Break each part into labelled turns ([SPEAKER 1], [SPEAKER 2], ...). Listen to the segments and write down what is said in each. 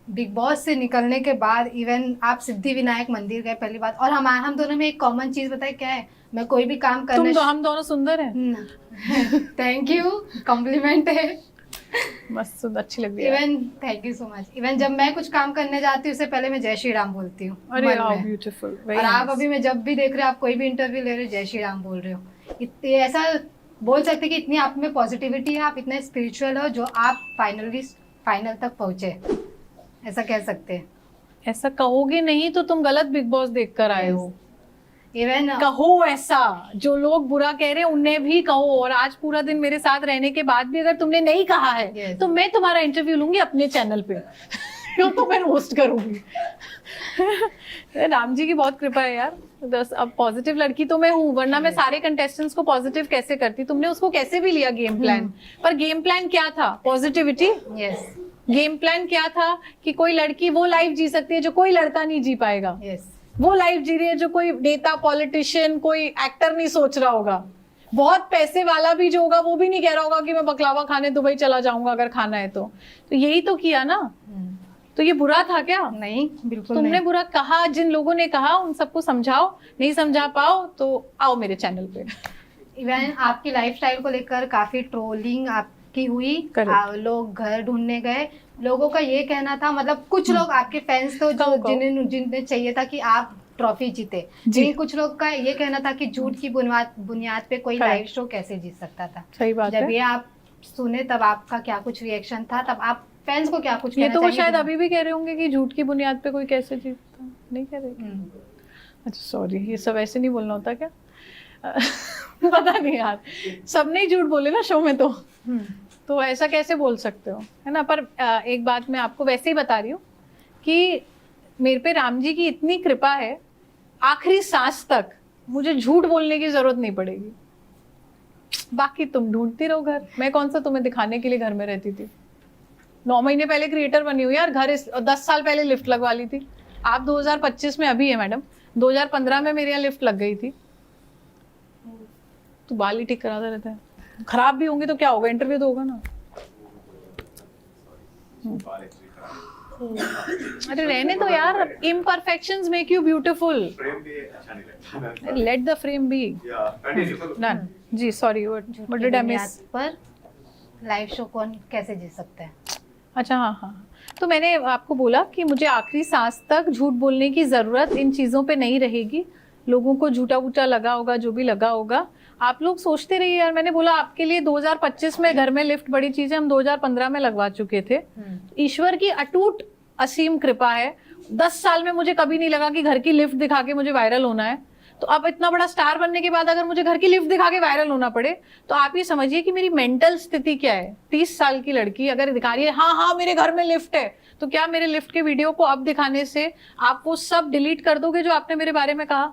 [SPEAKER 1] Big boss से निकलने के बाद इवन आप सिद्धि विनायक मंदिर गए पहली बात, और हम दोनों में एक कॉमन चीज बताए क्या है, मैं कोई भी काम करने
[SPEAKER 2] हम दोनों सुंदर हैं।
[SPEAKER 1] थैंक यू, कॉम्प्लीमेंट है।
[SPEAKER 2] मस्त सुंदर, अच्छी लग रही है।
[SPEAKER 1] Even thank you so much. Even जब मैं कुछ काम करने जाती हूँ उससे पहले मैं जय श्री राम बोलती हूँ।
[SPEAKER 2] अरे हाउ ब्यूटीफुल।
[SPEAKER 1] और आप अभी मैं जब भी देख रहे हो, आप कोई भी इंटरव्यू ले रहे हो, जय श्री राम बोल रहे हो। ऐसा बोल सकते कि इतनी आप में पॉजिटिविटी है, आप इतने स्पिरिचुअल हो जो आप फाइनल तक पहुंचे, ऐसा कह सकते हैं।
[SPEAKER 2] ऐसा कहोगे नहीं तो तुम गलत बिग बॉस देख कर आए हो।
[SPEAKER 1] इवन
[SPEAKER 2] कहो ऐसा, जो लोग बुरा कह रहे हैं उन्हें भी कहो। और आज पूरा दिन मेरे साथ रहने के बाद भी अगर तुमने नहीं कहा है तो मैं तुम्हारा इंटरव्यू लूंगी अपने चैनल पे तो मैं रोस्ट करूंगी। राम जी की बहुत कृपा है यार। अब पॉजिटिव लड़की तो मैं हूँ, वरना मैं सारे कंटेस्टेंट्स को पॉजिटिव कैसे करती। तुमने उसको कैसे भी लिया गेम प्लान, पर गेम प्लान क्या था? पॉजिटिविटी।
[SPEAKER 1] यस।
[SPEAKER 2] गेम प्लान क्या था कि कोई लड़की वो लाइफ जी सकती है जो कोई लड़का नहीं जी पाएगा।
[SPEAKER 1] यस।
[SPEAKER 2] वो लाइफ जी रही है जो कोई नेता, पॉलिटिशियन, कोई एक्टर नहीं सोच रहा होगा। बहुत पैसे वाला भी जो होगा वो भी नहीं कह रहा होगा कि मैं बकलावा खाने दुबई चला जाऊंगा अगर खाना है तो यही तो किया ना। तो ये बुरा था क्या?
[SPEAKER 1] नहीं, बिल्कुल
[SPEAKER 2] तुमने
[SPEAKER 1] नहीं।
[SPEAKER 2] बुरा कहा, जिन लोगों ने कहा उन सबको समझाओ, नहीं समझा पाओ तो आओ मेरे चैनल पे।
[SPEAKER 1] इवन आपकी लाइफस्टाइल को लेकर काफी ट्रोलिंग आपकी हुई, लोग घर ढूंढने गए। लोगों का ये कहना था, मतलब कुछ लोग आपके फैंस तो जो जिन्हें चाहिए था कि आप ट्रॉफी जीते, लेकिन कुछ लोग का ये कहना था कि झूठ की बुनियाद पे कोई लाइव शो कैसे जीत सकता था।
[SPEAKER 2] सही बात
[SPEAKER 1] जब
[SPEAKER 2] है।
[SPEAKER 1] ये आप सुने तब आपका क्या कुछ रिएक्शन था, तब आप फैंस को क्या कुछ
[SPEAKER 2] ये
[SPEAKER 1] कहना
[SPEAKER 2] तो वो
[SPEAKER 1] चाहिए?
[SPEAKER 2] शायद अभी भी कह रहे होंगे कि झूठ की बुनियाद पे कोई कैसे जीतता, नहीं कह रहे? अच्छा सॉरी, ये सब ऐसे नहीं बोलना होता क्या? पता नहीं यार, सबने ही झूठ बोले ना शो में तो ऐसा कैसे बोल सकते हो, है ना। पर एक बात मैं आपको वैसे ही बता रही हूँ कि मेरे पे राम जी की इतनी कृपा है, आखिरी सांस तक मुझे झूठ बोलने की जरूरत नहीं पड़ेगी। बाकी तुम ढूंढती रहो घर, मैं कौन सा तुम्हें दिखाने के लिए घर में रहती थी। 9 महीने पहले क्रिएटर बनी हुई यार, घर 10 साल पहले लिफ्ट लगवा ली थी। आप 2025 में अभी है मैडम, 2015 में मेरे यहाँ लिफ्ट लग गई थी। तो बाल ही ठीक कराता रहता है, खराब भी होंगे तो क्या होगा, इंटरव्यू तो होगा ना। अरे रहने तो यार, imperfections make you beautiful. Let the frame be done. जी sorry, what did I miss?
[SPEAKER 1] पर लाइव शो कौन कैसे जीत सकता है?
[SPEAKER 2] अच्छा हाँ, तो मैंने आपको बोला कि मुझे आखिरी सांस तक झूठ बोलने की जरूरत इन चीजों पे नहीं रहेगी। लोगों को झूठा वूठा लगा होगा, जो भी लगा होगा, आप लोग सोचते रहिए यार। मैंने बोला आपके लिए 2025 में घर में लिफ्ट बड़ी चीज है, हम 2015 में लगवा चुके थे। ईश्वर की अटूट असीम कृपा है, 10 साल में मुझे कभी नहीं लगा कि घर की लिफ्ट दिखा के मुझे वायरल होना है। तो अब इतना बड़ा स्टार बनने के बाद अगर मुझे घर की लिफ्ट दिखा के वायरल होना पड़े तो आप ये समझिए कि मेरी मेंटल स्थिति क्या है। 30 साल की लड़की अगर दिखा रही है हाँ मेरे घर में लिफ्ट है, तो क्या मेरे लिफ्ट के वीडियो को अब दिखाने से आप वो सब डिलीट कर दोगे जो आपने मेरे बारे में कहा?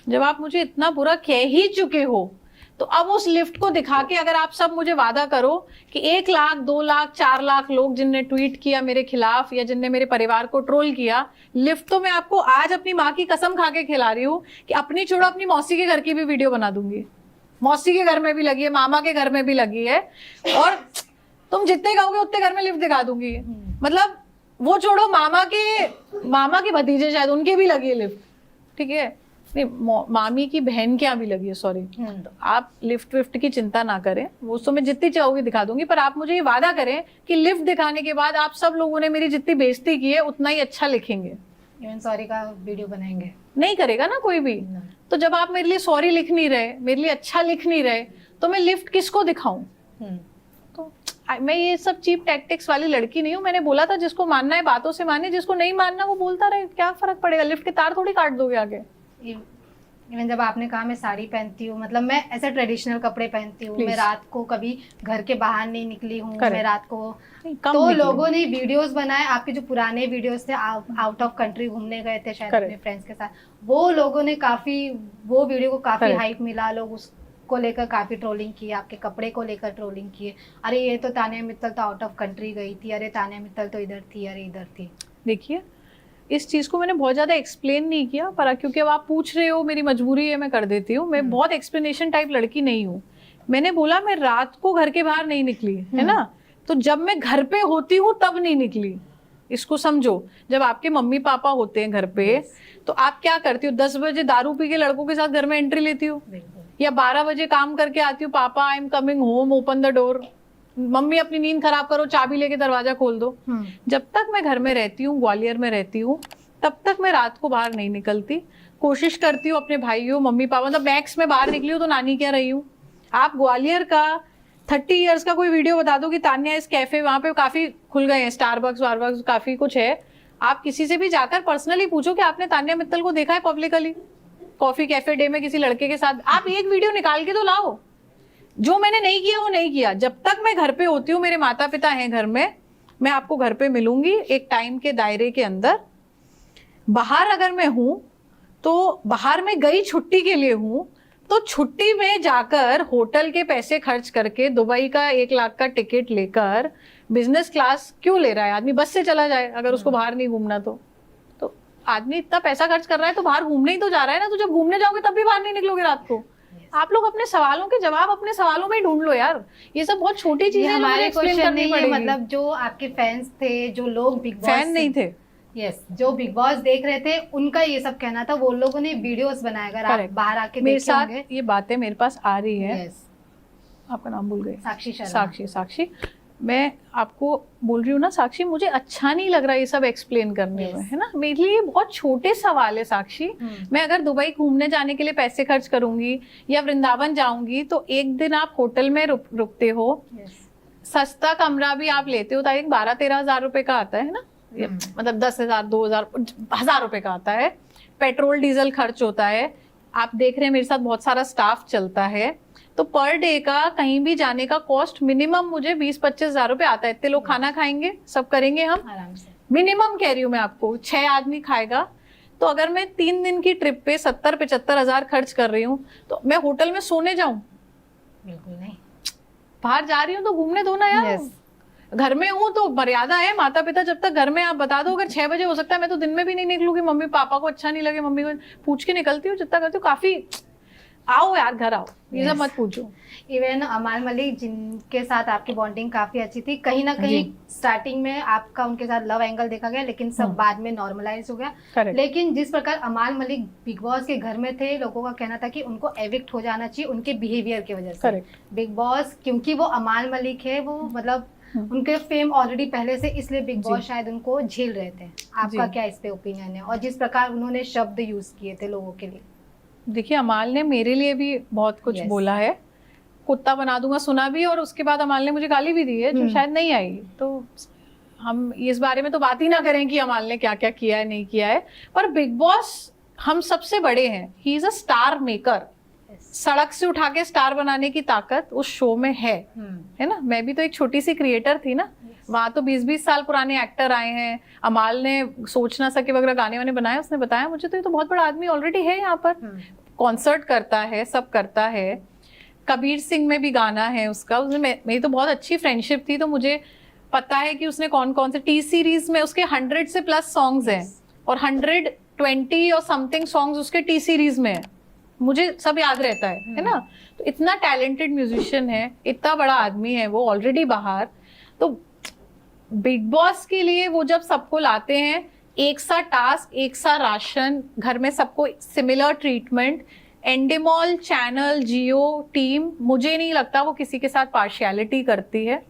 [SPEAKER 2] जब आप मुझे इतना बुरा कह ही चुके हो तो अब उस लिफ्ट को दिखा के अगर आप सब मुझे वादा करो कि 1 लाख 2 लाख 4 लाख लोग जिनने ट्वीट किया मेरे खिलाफ या जिनने मेरे परिवार को ट्रोल किया, लिफ्ट तो मैं आपको आज अपनी माँ की कसम खा के खिला रही हूँ कि अपनी छोड़ो अपनी मौसी के घर की भी वीडियो बना दूंगी। मौसी के घर में भी लगी है, मामा के घर में भी लगी है, और तुम जितने कहोगे उतने घर में लिफ्ट दिखा दूंगी। मतलब वो छोड़ो, मामा के भतीजे शायद उनके भी लगी है लिफ्ट, ठीक है, नहीं मामी की बहन के यहाँ भी लगी है, सॉरी। तो आप लिफ्ट विफ्ट की चिंता ना करें, वो तो मैं जितनी चाहोगी दिखा दूंगी, पर आप मुझे ये वादा करें कि लिफ्ट दिखाने के बाद आप सब लोगों ने मेरी जितनी बेइज्जती की है उतना ही अच्छा लिखेंगे।
[SPEAKER 1] इवन सॉरी का वीडियो बनाएंगे।
[SPEAKER 2] नहीं करेगा ना कोई भी। तो जब आप मेरे लिए सॉरी लिख नहीं रहे, मेरे लिए अच्छा लिख नहीं रहे, तो मैं लिफ्ट किसको दिखाऊं? तो मैं ये सब चीप टैक्टिक्स वाली लड़की नहीं हूँ। मैंने बोला था जिसको मानना है बातों से माने, जिसको नहीं मानना वो बोलता रहे, क्या फर्क पड़ेगा? लिफ्ट के तार थोड़ी काट दोगे आगे।
[SPEAKER 1] इवन जब आपने कहा मैं साड़ी पहनती हूँ, मतलब मैं ऐसे ट्रेडिशनल कपड़े पहनती हूँ, मैं रात को कभी घर के बाहर नहीं निकली हूँ, मैं रात को तो लोगों ने वीडियोस बनाए, आपके जो पुराने वीडियोस थे आउट ऑफ कंट्री घूमने गए थे शायद अपने फ्रेंड्स के साथ, वो लोगों ने वो वीडियो को काफी हाइप मिला, लोग उसको लेकर काफी ट्रोलिंग की, आपके कपड़े को लेकर ट्रोलिंग किए। अरे ये तो तानिया मित्तल तो आउट ऑफ कंट्री गई थी, अरे तानिया मित्तल तो इधर थी, अरे इधर थी।
[SPEAKER 2] देखिए इस चीज़ को मैंने बहुत ज़्यादा एक्सप्लेन नहीं किया, पर क्योंकि अब आप पूछ रहे हो मेरी मजबूरी है, मैं कर देती हूँ। मैं बहुत एक्सप्लेनेशन टाइप लड़की नहीं हूँ। मैंने बोला मैं रात को घर के बाहर नहीं निकली, है ना, तो जब मैं घर पे होती हूँ तब नहीं निकली। इसको समझो। जब आपके मम्मी पापा होते हैं घर पे तो आप क्या करती हो? 10 बजे दारू पी के लड़कों के साथ घर में एंट्री लेती हो, या 12 बजे काम करके आती हो, पापा I am coming home, open the door, mummy अपनी नींद खराब करो, चाबी लेके दरवाजा खोल दो। जब तक मैं घर में रहती हूँ, ग्वालियर में रहती हूँ, तब तक मैं रात को बाहर नहीं निकलती। कोशिश करती हूँ अपने भाइयों मम्मी पापा, मतलब मैक्स में बाहर निकली हूँ तो नानी क्या रही हूँ। आप ग्वालियर का 30 इयर्स का कोई वीडियो बता दो कि तान्या इस कैफे, वहां पे काफी खुल गए हैं, स्टारबक्स वारबक्स काफी कुछ है, आप किसी से भी जाकर पर्सनली पूछो कि आपने तान्या मित्तल को देखा है पब्लिकली कॉफी कैफे डे में किसी लड़के के साथ, आप एक वीडियो निकाल के तो लाओ। जो मैंने नहीं किया वो नहीं किया। जब तक मैं घर पे होती हूँ, मेरे माता पिता हैं घर में, मैं आपको घर पे मिलूंगी एक टाइम के दायरे के अंदर। बाहर अगर मैं हूं तो बाहर में गई छुट्टी के लिए हूं, तो छुट्टी में जाकर होटल के पैसे खर्च करके दुबई का 1 लाख का टिकट लेकर बिजनेस क्लास क्यों ले रहा है आदमी? बस से चला जाए अगर उसको बाहर नहीं घूमना तो आदमी इतना पैसा खर्च कर रहा है तो बाहर घूमने ही तो जा रहा है ना। तो जब घूमने जाओगे तब भी बाहर नहीं निकलोगे रात को। आप लोग अपने सवालों के जवाब अपने सवालों में ही ढूंढ लो यार। ये सब बहुत छोटी चीजें हैं,
[SPEAKER 1] हमारे
[SPEAKER 2] एक्सप्लेन करनी पड़ेगी।
[SPEAKER 1] मतलब जो आपके फैंस थे, जो लोग बिग बॉस
[SPEAKER 2] फैन नहीं थे,
[SPEAKER 1] जो बिग बॉस देख रहे थे, उनका ये सब कहना था, वो लोगों ने वीडियोस बनाए, अगर आप बाहर आके
[SPEAKER 2] मेरे साथ ये बातें मेरे पास आ रही है। आपका नाम भूल गए?
[SPEAKER 1] साक्षी शर्मा।
[SPEAKER 2] साक्षी मैं आपको बोल रही हूँ ना साक्षी, मुझे अच्छा नहीं लग रहा ये सब एक्सप्लेन करने में, है ना। मेरे लिए बहुत छोटे सवाल है साक्षी। मैं अगर दुबई घूमने जाने के लिए पैसे खर्च करूंगी या वृंदावन जाऊंगी तो एक दिन आप होटल में रुकते हो, सस्ता कमरा भी आप लेते हो तो 12-13 हजार रुपए का आता है ना, मतलब 10,000 2,000 1000 रुपए का आता है। पेट्रोल डीजल खर्च होता है, आप देख रहे हैं मेरे साथ बहुत सारा स्टाफ चलता है, तो पर डे का कहीं भी जाने का कॉस्ट मिनिमम मुझे 20-25 हजार रुपए आता है। इतने लोग खाना खाएंगे, सब करेंगे हम
[SPEAKER 1] आराम से,
[SPEAKER 2] मिनिमम कह रही हूँ मैं आपको, 6 आदमी खाएगा। तो अगर मैं 3 दिन की ट्रिप पे 70-75 हजार खर्च कर रही हूँ तो मैं होटल में सोने जाऊं?
[SPEAKER 1] बिल्कुल नहीं।
[SPEAKER 2] बाहर जा रही हूँ तो घूमने दो ना यार। घर में हूँ तो मर्यादा है। माता पिता जब तक घर में, आप बता दो अगर 6 बजे हो सकता है मैं तो दिन में भी नहीं निकलूंगी, मम्मी पापा को अच्छा नहीं लगे, मम्मी को पूछ के निकलती हूँ जितना करती हूँ। काफी आओ यार घर आओ, ये सब मत पूछो।
[SPEAKER 1] इवन अमाल मलिक जिनके साथ आपकी बॉन्डिंग काफी अच्छी थी, कहीं ना कहीं स्टार्टिंग में आपका उनके साथ लव एंगल देखा गया, लेकिन सब बाद में नॉर्मलाइज हो गया। लेकिन जिस प्रकार अमाल मलिक बिग बॉस के घर में थे, लोगों का कहना था कि उनको एविक्ट हो जाना चाहिए उनके बिहेवियर की वजह से। बिग बॉस क्योंकि वो अमाल मलिक है, वो मतलब उनके फेम ऑलरेडी पहले से, इसलिए बिग बॉस शायद उनको झेल रहे थे। आपका क्या इस पे ओपिनियन है? और जिस प्रकार उन्होंने शब्द यूज किए थे लोगों के लिए। देखिए
[SPEAKER 2] अमाल ने मेरे लिए भी बहुत कुछ बोला है, कुत्ता बना दूंगा सुना भी, और उसके बाद अमाल ने मुझे गाली भी दी है जो शायद नहीं आई। तो हम इस बारे में तो बात ही ना करें कि अमाल ने क्या क्या किया है नहीं किया है, पर बिग बॉस हम सबसे बड़े हैं। He is a star maker. सड़क से उठा के स्टार बनाने की ताकत उस शो में है ना। मैं भी तो एक छोटी सी क्रिएटर थी ना, वहां तो 20-20 साल पुराने एक्टर आए हैं। अमाल ने सोच ना सके वगैरह गाने वाने बनाए, उसने बताया मुझे तो ये तो बहुत बड़ा आदमी ऑलरेडी है यहाँ पर, कॉन्सर्ट करता है, सब करता है। कबीर सिंह में भी गाना है उसका, उसने मेरी तो बहुत अच्छी फ्रेंडशिप थी, तो मुझे पता है कि उसने कौन कौन से टी सीरीज में, उसके 100 से प्लस सॉन्ग्स हैं और 120 और समथिंग सॉन्ग्स उसके टी सीरीज में है, मुझे सब याद रहता है ना। तो इतना टैलेंटेड म्यूजिशियन है, इतना बड़ा आदमी है वो ऑलरेडी बाहर। तो बिग बॉस के लिए वो जब सबको लाते हैं, एक सा टास्क, एक सा राशन, घर में सबको सिमिलर ट्रीटमेंट, एंडेमॉल चैनल जियो टीम, मुझे नहीं लगता वो किसी के साथ पार्शियलिटी करती है।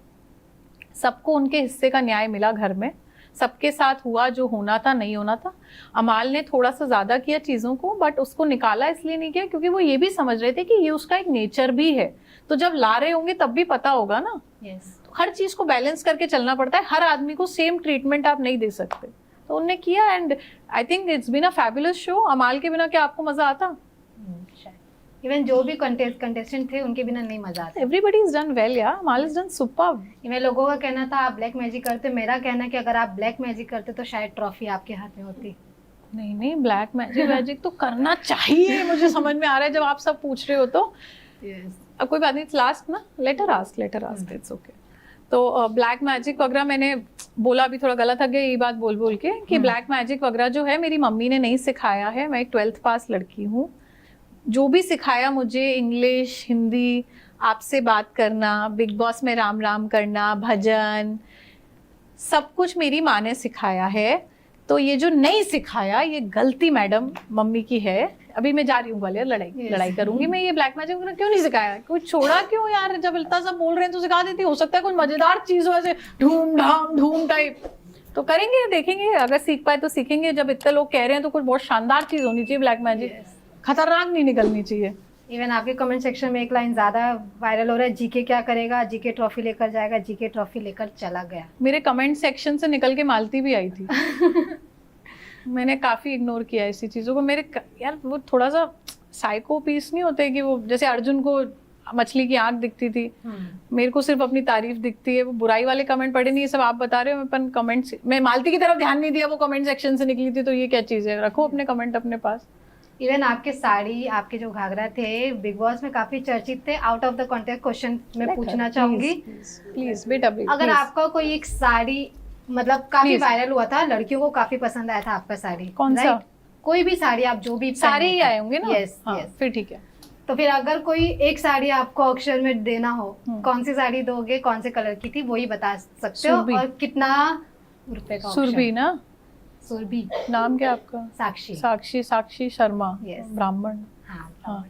[SPEAKER 2] सबको उनके हिस्से का न्याय मिला घर में, सबके साथ हुआ जो होना था, नहीं होना था। अमाल ने थोड़ा सा ज्यादा किया चीजों को, बट उसको निकाला इसलिए नहीं किया क्योंकि वो ये भी समझ रहे थे कि ये उसका एक नेचर भी है। तो जब ला रहे होंगे तब भी पता होगा ना। तो हर चीज को बैलेंस करके चलना पड़ता है, हर आदमी को सेम ट्रीटमेंट आप नहीं दे सकते। तो उन्होंने किया and I think it's been a fabulous show. Amaal के बिना क्या आपको मजा आता?
[SPEAKER 1] इवन जो भी कंटेस्टेंट थे उनके बिना नहीं मजा आता।
[SPEAKER 2] एवरीबडी इज डन वेल यार, अमाल इज डन सुपर्ब।
[SPEAKER 1] इवन लोगों का कहना था आप ब्लैक मैजिक करते, मेरा कहना कि अगर आप ब्लैक मैजिक करते तो शायद ट्रॉफी आपके हाथ में होती।
[SPEAKER 2] नहीं ब्लैक मैजिक तो करना चाहिए, मुझे समझ में आ रहा है जब आप सब पूछ रहे हो तो। अब कोई बात नहीं, लास्ट ना, लेटर आस्क इट्स ओके। तो ब्लैक मैजिक वगैरह मैंने बोला, भी थोड़ा गलत है ये बात बोल के कि ब्लैक मैजिक वगैरह जो है मेरी मम्मी ने नहीं सिखाया है। मैं एक 12th पास लड़की हूँ। जो भी सिखाया मुझे, इंग्लिश, हिंदी, आपसे बात करना, बिग बॉस में राम राम करना, भजन, सब कुछ मेरी माँ ने सिखाया है, तो ये जो नहीं सिखाया ये गलती मैडम मम्मी की है। अभी मैं जा रही हूँ ग्वालियर, लड़ाई करूंगी मैं। ये ब्लैक मैजिक क्यों नहीं सिखाया, कुछ छोड़ा क्यों यार? जब इतना सब बोल रहे हैं तो सिखा देती। हो सकता है कुछ मजेदार चीज हो, ऐसे धूम टाइप, तो करेंगे, देखेंगे। अगर सीख पाए तो सीखेंगे। जब इतने लोग कह रहे हैं तो कुछ बहुत शानदार चीज होनी चाहिए। ब्लैक मैजिक खतरनाक नहीं निकलनी चाहिए।
[SPEAKER 1] इवन आपके कमेंट सेक्शन में एक लाइन ज्यादा वायरल हो रहा है, जीके क्या करेगा, जीके ट्रॉफी लेकर जाएगा, जीके ट्रॉफी लेकर चला गया।
[SPEAKER 2] मेरे कमेंट सेक्शन से निकल के मालती भी आई थी। मैंने काफी इग्नोर किया ऐसी चीजों को। यार वो थोड़ा सा साइको पीस नहीं होते कि वो जैसे अर्जुन को मछली की आंख दिखती थी, मेरे को सिर्फ अपनी तारीफ दिखती है। वो बुराई वाले कमेंट पढ़े नहीं, ये सब आप बता रहे हो। अपन कमेंट, मैं मालती की तरफ ध्यान नहीं दिया, वो कमेंट सेक्शन से निकली थी, तो ये क्या चीज है? रखो अपने कमेंट अपने पास।
[SPEAKER 1] इवन आपके साड़ी, आपके जो घाघरा थे, बिग बॉस में काफी चर्चित थे। Out of the context question मैं पूछना चाहूंगी,
[SPEAKER 2] प्लीज बेटा,
[SPEAKER 1] अगर आपका कोई एक साड़ी मतलब काफी वायरल हुआ था, लड़कियों को काफी पसंद आया था आपका साड़ी,
[SPEAKER 2] कौन सा?
[SPEAKER 1] कोई भी साड़ी आप जो भी
[SPEAKER 2] सारे ही आए होंगे ना?
[SPEAKER 1] यस,
[SPEAKER 2] फिर ठीक है।
[SPEAKER 1] तो फिर अगर कोई एक साड़ी आपको ऑक्शन में देना हो, कौन सी साड़ी दोगे, कौन से कलर की थी, वही बता सकते हो, और कितना रुपए का?
[SPEAKER 2] सुरभि ना?
[SPEAKER 1] सुरभि।
[SPEAKER 2] नाम क्या आपका?
[SPEAKER 1] साक्षी।
[SPEAKER 2] साक्षी शर्मा, ब्राह्मण।
[SPEAKER 1] हाँ,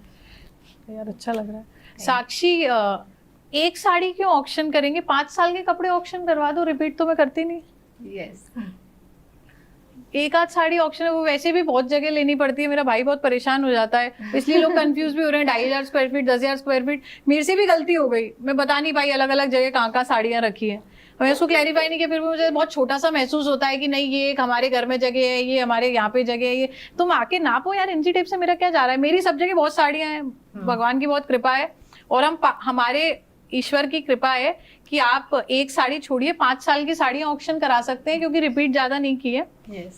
[SPEAKER 2] यार अच्छा लग रहा है। साक्षी, एक साड़ी क्यों ऑक्शन करेंगे? 5 साल के कपड़े ऑक्शन करवा दो, रिपीट तो मैं करती नहीं।
[SPEAKER 1] यस,
[SPEAKER 2] एक आध साड़ी ऑक्शन है, वो वैसे भी बहुत जगह लेनी पड़ती है। मेरा भाई बहुत परेशान हो जाता है, इसलिए लोग कंफ्यूज भी हो रहे हैं। 2500 स्क्वायर फीट, 10,000 स्क्वायर फीट। मेरे से भी गलती हो गई, मैं बता नहीं पाई अलग अलग जगह कहाँ साड़ियाँ रखी है। मैं उसको क्लैरिफाई नहीं किया, फिर मुझे बहुत छोटा सा महसूस होता है कि नहीं ये एक हमारे घर में जगह है, ये हमारे यहाँ पे जगह है। ये तुम आके नापो यार, इंची टेप से मेरा क्या जा रहा है? मेरी सब जगह बहुत साड़ियाँ हैं, भगवान की बहुत कृपा है, और हमारे ईश्वर की कृपा है कि आप एक साड़ी छोड़िए 5 साल की साड़ियाँ ऑक्शन करा सकते हैं, क्योंकि रिपीट ज्यादा नहीं की है।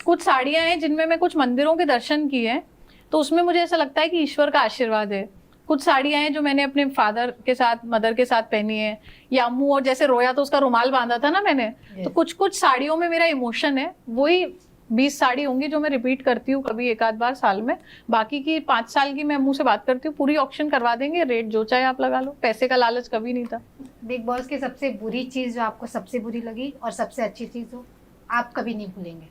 [SPEAKER 2] कुछ साड़ियाँ हैं जिनमें मैं कुछ मंदिरों के दर्शन किए हैं, तो उसमें मुझे ऐसा लगता है कि ईश्वर का आशीर्वाद है। कुछ साड़ियाँ हैं जो मैंने अपने फादर के साथ, मदर के साथ पहनी है, या अम्मू, और जैसे रोया तो उसका रुमाल बांधा था ना मैंने, तो कुछ साड़ियों में मेरा इमोशन है। वही 20 साड़ी होंगी जो मैं रिपीट करती हूँ कभी एक आध बार साल में। बाकी की 5 साल की मैं मुंह से बात करती हूँ, पूरी ऑक्शन करवा देंगे, रेट जो चाहे आप लगा लो। पैसे का लालच कभी नहीं था।
[SPEAKER 1] बिग बॉस की सबसे बुरी चीज जो आपको सबसे बुरी लगी और सबसे अच्छी चीज हो, आप कभी नहीं भूलेंगे?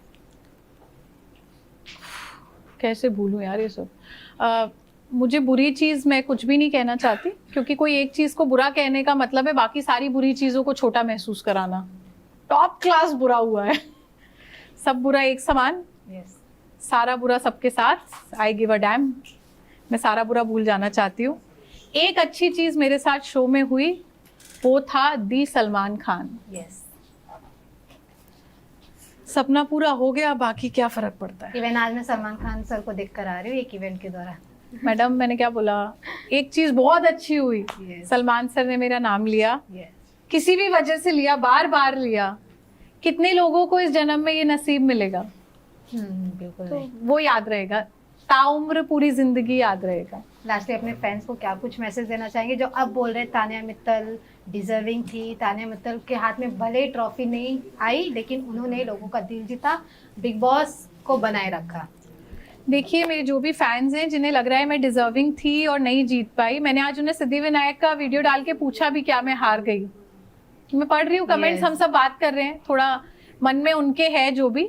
[SPEAKER 2] कैसे भूलूं यार ये सब। मुझे बुरी चीज मैं कुछ भी नहीं कहना चाहती, क्योंकि कोई एक चीज को बुरा कहने का मतलब है बाकी सारी बुरी चीजों को छोटा महसूस कराना। टॉप क्लास बुरा हुआ है। सब बुरा एक समान, सारा बुरा सबके साथ। I give a dam. मैं सारा बुरा भूल जाना चाहती हूँ। एक अच्छी चीज मेरे साथ शो में हुई, वो था दी सलमान खान। सपना पूरा हो गया, बाकी क्या फर्क पड़ता है।
[SPEAKER 1] इवन आज मैं सलमान खान सर को देख कर आ रही हूँ एक इवेंट के दौरान।
[SPEAKER 2] मैडम मैंने क्या बोला, एक चीज बहुत अच्छी हुई, सलमान सर ने मेरा नाम लिया, किसी भी वजह से लिया, बार बार लिया। कितने लोगों को इस जन्म में ये नसीब मिलेगा?
[SPEAKER 1] बिल्कुल,
[SPEAKER 2] तो वो याद रहेगा, ताउम्र पूरी जिंदगी याद रहेगा।
[SPEAKER 1] लास्टली अपने फैंस को क्या कुछ मैसेज देना चाहेंगे जो अब बोल रहे हैं तानिया मित्तल डिजर्विंग थी, तानिया मित्तल के हाथ में भले ट्रॉफी नहीं आई लेकिन उन्होंने लोगों का दिल जीता, बिग बॉस को बनाए रखा?
[SPEAKER 2] देखिए, मेरे जो भी फैंस हैं जिन्हें लग रहा है मैं डिजर्विंग थी और नहीं जीत पाई, मैंने आज उन्हें सिद्धिविनायक का वीडियो डाल के पूछा भी क्या मैं हार गई। मैं पढ़ रही हूँ कमेंट्स, हम सब बात कर रहे हैं, थोड़ा मन में उनके है जो भी,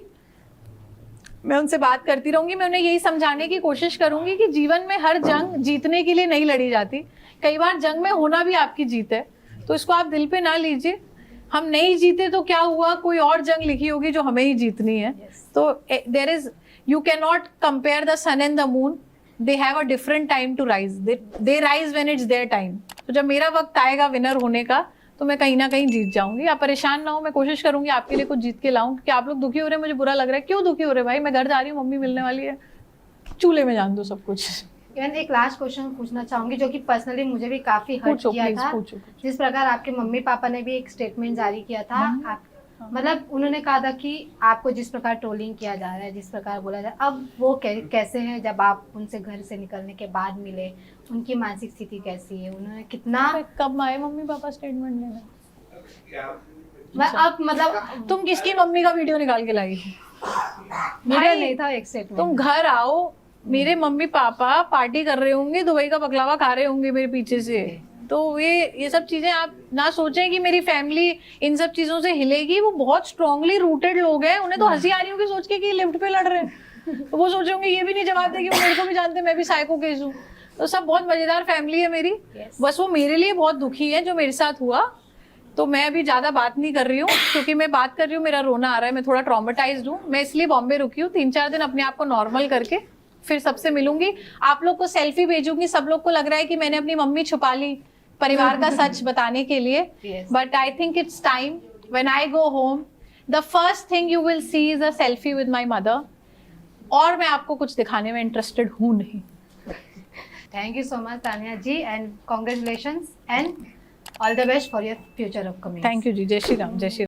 [SPEAKER 2] मैं उनसे बात करती रहूंगी। मैं उन्हें यही समझाने की कोशिश करूंगी कि जीवन में हर जंग जीतने के लिए नहीं लड़ी जाती, कई बार जंग में होना भी आपकी जीत है, तो इसको आप दिल पे ना लीजिए। हम नहीं जीते तो क्या हुआ, कोई और जंग लिखी होगी जो हमें ही जीतनी है। तो there is, you cannot compare the sun and the moon, they have a different time to rise, they rise when it's their time। तो जब मेरा वक्त आएगा विनर होने का तो मैं कहीं ना कहीं जीत जाऊंगी। आप परेशान ना हो, मैं कोशिश करूंगी आपके लिए कुछ जीत के लाऊं, क्योंकि आप लोग दुखी हो रहे हैं, मुझे बुरा लग रहा है। क्यों दुखी हो रहे भाई? मैं घर जा रही हूँ, मम्मी मिलने वाली है, चूल्हे में जान दो सब कुछ।
[SPEAKER 1] एक लास्ट क्वेश्चन पूछना चाहूंगी जो कि पर्सनली मुझे भी काफी हर्ट किया था। जिस प्रकार आपके मम्मी पापा ने भी एक स्टेटमेंट जारी किया था, मतलब उन्होंने कहा था कि आपको जिस प्रकार ट्रोलिंग किया जा रहा है, जिस प्रकार बोला जा रहा है, अब वो कैसे हैं जब आप उनसे घर से निकलने के बाद मिले, उनकी मानसिक स्थिति कैसी है, उन्होंने कितना,
[SPEAKER 2] कब आए मम्मी पापा स्टेटमेंट लेने?
[SPEAKER 1] अब मतलब
[SPEAKER 2] तुम किसकी मम्मी का वीडियो निकाल के लाई?
[SPEAKER 1] मेरा नहीं था एक स्टेटमेंट।
[SPEAKER 2] तुम घर आओ, मेरे मम्मी पापा पार्टी कर रहे होंगे, दुबई का बकलावा खा रहे होंगे मेरे पीछे से, तो ये सब चीजें आप ना सोचें कि मेरी फैमिली इन सब चीजों से हिलेगी। वो बहुत स्ट्रांगली रूटेड लोग हैं, उन्हें तो हंसी आ रही होगी सोच के कि लिफ्ट पे लड़ रहे हैं, तो वो सोच रहे होंगे ये भी नहीं जवाब देगी, वो मेरे को भी जानते मैं भी साइको केस हूँ। तो सब बहुत मजेदार फैमिली है मेरी। बस वो मेरे लिए बहुत दुखी है जो मेरे साथ हुआ। तो मैं अभी ज्यादा बात नहीं कर रही हूँ, क्योंकि मैं बात कर रही हूँ मेरा रोना आ रहा है, मैं थोड़ा ट्रॉमेटाइज्ड हूँ। मैं इसलिए बॉम्बे रुकी हूँ 3-4 दिन अपने आप को नॉर्मल करके, फिर सबसे मिलूंगी। आप लोग को सेल्फी भेजूंगी। सब लोग को लग रहा है कि मैंने अपनी मम्मी छुपा ली परिवार का सच बताने के लिए, but I think it's time. When I go home the first thing you will see is a selfie with my mother. और मैं आपको कुछ दिखाने में इंटरेस्टेड हूँ नहीं।
[SPEAKER 1] Thank you so much Tania ji, and congratulations and all the best for your future upcoming.
[SPEAKER 2] Thank you जी। जय श्री राम। जय श्री